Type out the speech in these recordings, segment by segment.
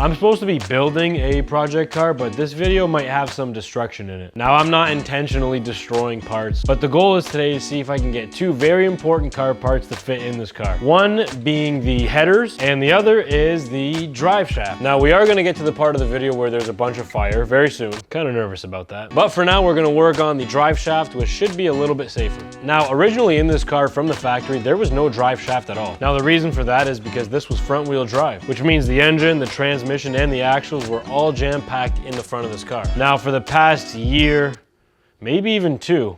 I'm supposed to be building a project car, but this video might have some destruction in it. Now, I'm not intentionally destroying parts, but the goal is today to see if I can get two very important car parts to fit in this car. One being the headers, and the other is the drive shaft. Now, we are gonna get to the part of the video where there's a bunch of fire very soon. Kind of nervous about that. But for now, we're gonna work on the drive shaft, which should be a little bit safer. Now, originally in this car from the factory, there was no drive shaft at all. Now, the reason for that is because this was front wheel drive, which means the engine, the transmission, and the axles were all jam-packed in the front of this car. Now, for the past year, maybe even two,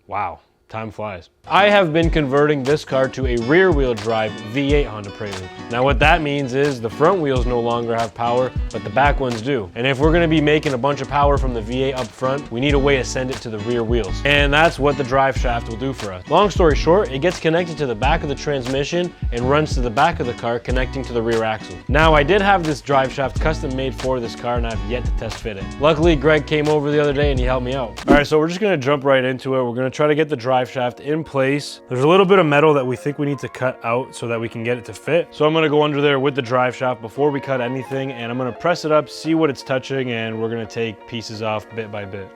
wow, time flies, I have been converting this car to a rear-wheel drive V8 Honda Prelude. Now, what that means is the front wheels no longer have power, but the back ones do. And if we're gonna be making a bunch of power from the V8 up front, we need a way to send it to the rear wheels. And that's what the drive shaft will do for us. Long story short, it gets connected to the back of the transmission and runs to the back of the car, connecting to the rear axle. Now, I did have this drive shaft custom made for this car, and I've yet to test fit it. Luckily, Greg came over the other day and he helped me out. All right, so we're just gonna jump right into it. We're gonna try to get the drive shaft in place. There's a little bit of metal that we think we need to cut out so that we can get it to fit. So I'm gonna go under there with the drive shaft before we cut anything, and I'm gonna press it up, see what it's touching, and we're gonna take pieces off bit by bit.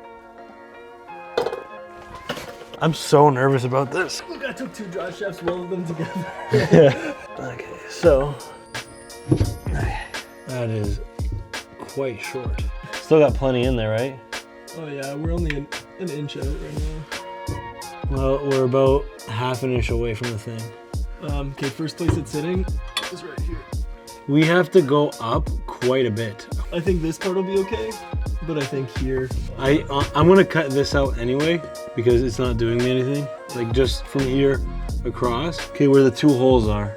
I'm so nervous about this. Look, I took two drive shafts, welded them together. Yeah. Okay, so that is quite short. Still got plenty in there, right? Oh yeah, we're only an inch out right now. Well, we're about half an inch away from the thing. Okay, first place it's sitting is right here. We have to go up quite a bit. I think this part will be okay, but I think here. I'm gonna cut this out anyway because it's not doing me anything. Like just from here across. Okay, where the two holes are.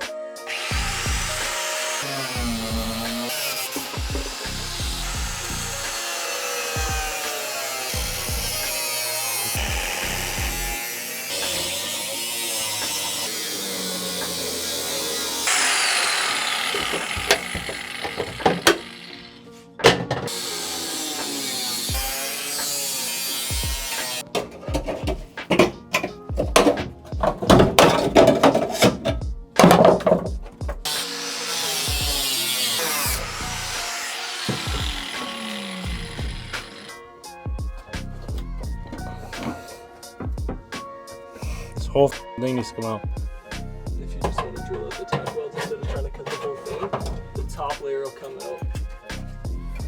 This whole thing needs to come out. If you just want to drill out the tack welds instead of trying to cut the whole thing, the top layer will come out.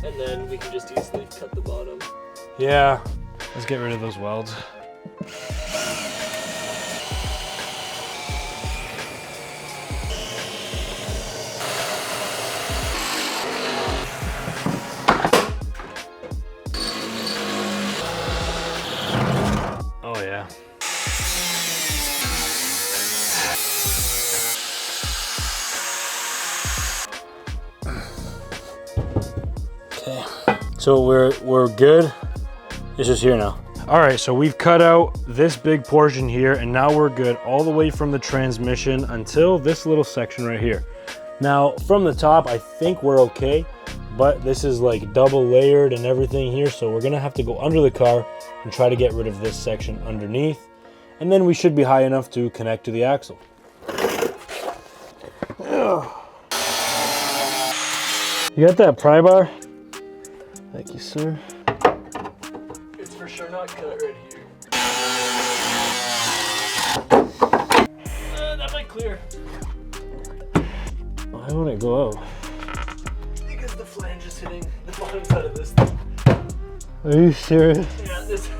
And then we can just easily cut the bottom. Yeah, let's get rid of those welds. Oh yeah. Okay, so we're good. It's just here now. All right, so we've cut out this big portion here, and now we're good all the way from the transmission until this little section right here. Now, from the top, I think we're okay, but this is like double layered and everything here, so we're gonna have to go under the car and try to get rid of this section underneath, and then we should be high enough to connect to the axle. You got that pry bar? Thank you, sir. It's for sure not cut right here. That might clear. Why won't it go out? Because the flange is hitting the bottom side of this thing. Are you serious? Yeah, this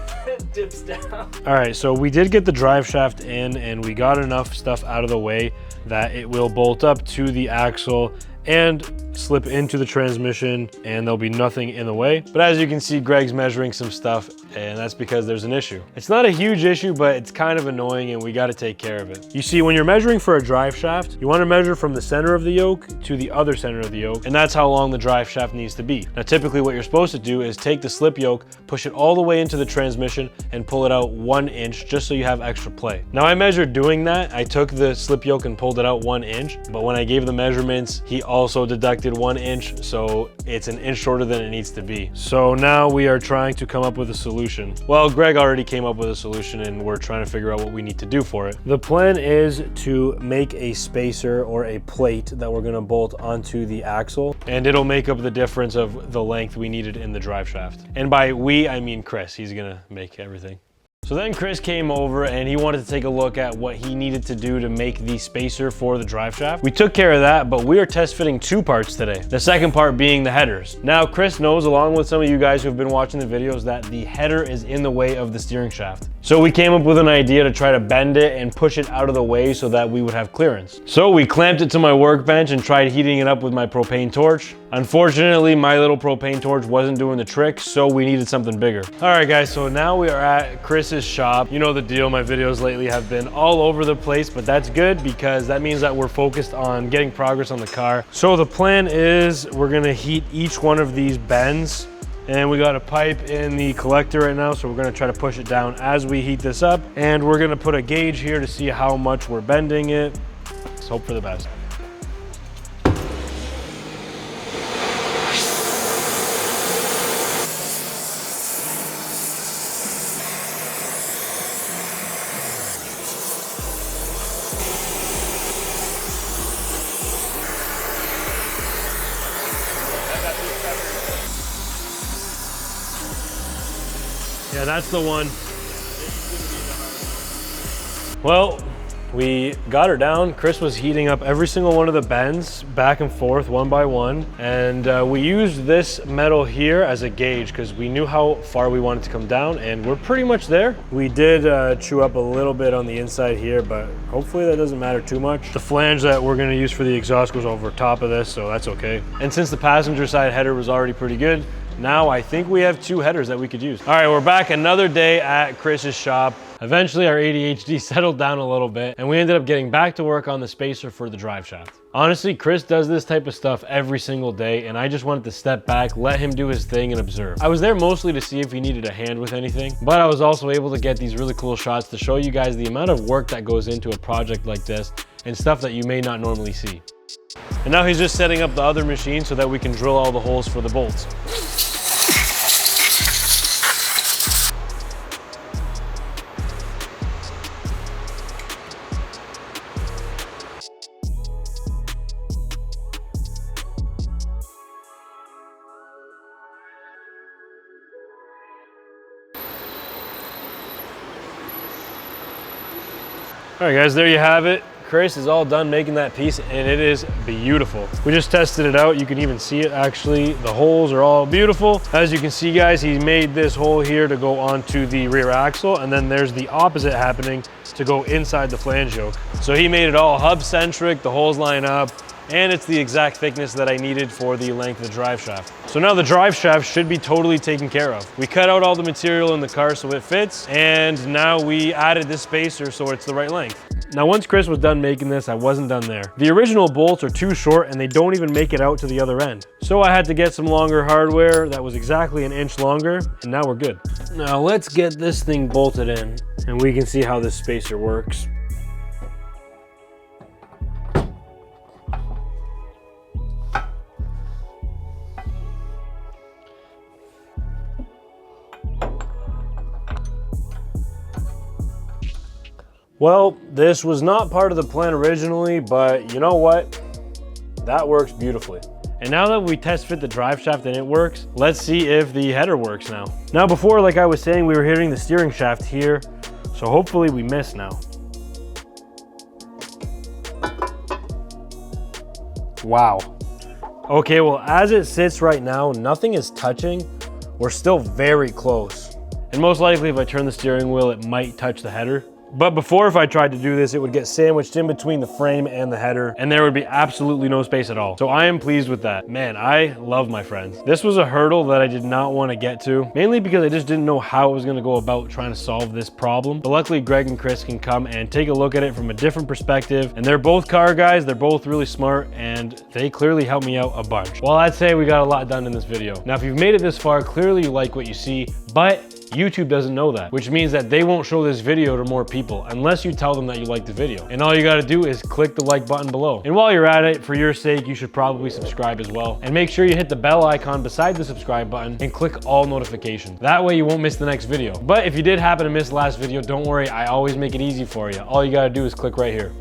dips down. All right, so we did get the drive shaft in, and we got enough stuff out of the way that it will bolt up to the axle and slip into the transmission, and there'll be nothing in the way. But as you can see, Greg's measuring some stuff, and that's because there's an issue. It's not a huge issue, but it's kind of annoying, and we got to take care of it. You see, when you're measuring for a drive shaft, you want to measure from the center of the yoke to the other center of the yoke, and that's how long the drive shaft needs to be. Now, typically what you're supposed to do is take the slip yoke, push it all the way into the transmission, and pull it out 1 inch just so you have extra play. Now, I measured doing that. I took the slip yoke and pulled it out 1 inch, but when I gave the measurements, he also deducted 1 inch, so it's an inch shorter than it needs to be. So now we are trying to come up with a solution. Well, Greg already came up with a solution and we're trying to figure out what we need to do for it. The plan is to make a spacer or a plate that we're gonna bolt onto the axle, and it'll make up the difference of the length we needed in the drive shaft. And by we, I mean Chris. He's gonna make everything. So then Chris came over and he wanted to take a look at what he needed to do to make the spacer for the drive shaft. We took care of that, but we are test fitting 2 parts today. The second part being the headers. Now Chris knows, along with some of you guys who've been watching the videos, that the header is in the way of the steering shaft. So we came up with an idea to try to bend it and push it out of the way so that we would have clearance. So we clamped it to my workbench and tried heating it up with my propane torch. Unfortunately, my little propane torch wasn't doing the trick, so we needed something bigger. All right guys, so now we are at Chris's shop. You know the deal, my videos lately have been all over the place, but that's good because that means that we're focused on getting progress on the car. So the plan is we're gonna heat each one of these bends, and we got a pipe in the collector right now, so we're gonna try to push it down as we heat this up. And we're gonna put a gauge here to see how much we're bending it. Let's hope for the best. Yeah, that's the one. Well, we got her down. Chris was heating up every single one of the bends back and forth, one by one. And we used this metal here as a gauge because we knew how far we wanted to come down, and we're pretty much there. We did chew up a little bit on the inside here, but hopefully that doesn't matter too much. The flange that we're gonna use for the exhaust goes over top of this, so that's okay. And since the passenger side header was already pretty good, now I think we have 2 headers that we could use. All right, we're back another day at Chris's shop. Eventually our ADHD settled down a little bit and we ended up getting back to work on the spacer for the drive shaft. Honestly, Chris does this type of stuff every single day and I just wanted to step back, let him do his thing and observe. I was there mostly to see if he needed a hand with anything, but I was also able to get these really cool shots to show you guys the amount of work that goes into a project like this and stuff that you may not normally see. And now he's just setting up the other machine so that we can drill all the holes for the bolts. All right guys, there you have it. Chris is all done making that piece and it is beautiful. We just tested it out. You can even see it actually. The holes are all beautiful. As you can see guys, he made this hole here to go onto the rear axle, and then there's the opposite happening to go inside the flange yoke. So he made it all hub centric, the holes line up, and it's the exact thickness that I needed for the length of the drive shaft. So now the drive shaft should be totally taken care of. We cut out all the material in the car so it fits, and now we added this spacer so it's the right length. Now once Chris was done making this, I wasn't done there. The original bolts are too short and they don't even make it out to the other end. So I had to get some longer hardware that was exactly 1 inch longer, and now we're good. Now let's get this thing bolted in and we can see how this spacer works. Well, this was not part of the plan originally, but you know what? That works beautifully. And now that we test fit the drive shaft and it works, let's see if the header works now. Now before, like I was saying, we were hitting the steering shaft here, so hopefully we miss now. Wow. Okay, well, as it sits right now, nothing is touching. We're still very close. And most likely if I turn the steering wheel, it might touch the header. But before, if I tried to do this, it would get sandwiched in between the frame and the header, and there would be absolutely no space at all. So I am pleased with that. Man, I love my friends. This was a hurdle that I did not want to get to, mainly because I just didn't know how I was going to go about trying to solve this problem. But luckily, Greg and Chris can come and take a look at it from a different perspective. And they're both car guys, they're both really smart, and they clearly helped me out a bunch. Well, I'd say we got a lot done in this video. Now, if you've made it this far, clearly you like what you see, but YouTube doesn't know that, which means that they won't show this video to more people unless you tell them that you like the video. And all you gotta do is click the like button below. And while you're at it, for your sake, you should probably subscribe as well. And make sure you hit the bell icon beside the subscribe button and click all notifications. That way you won't miss the next video. But if you did happen to miss the last video, don't worry, I always make it easy for you. All you gotta do is click right here.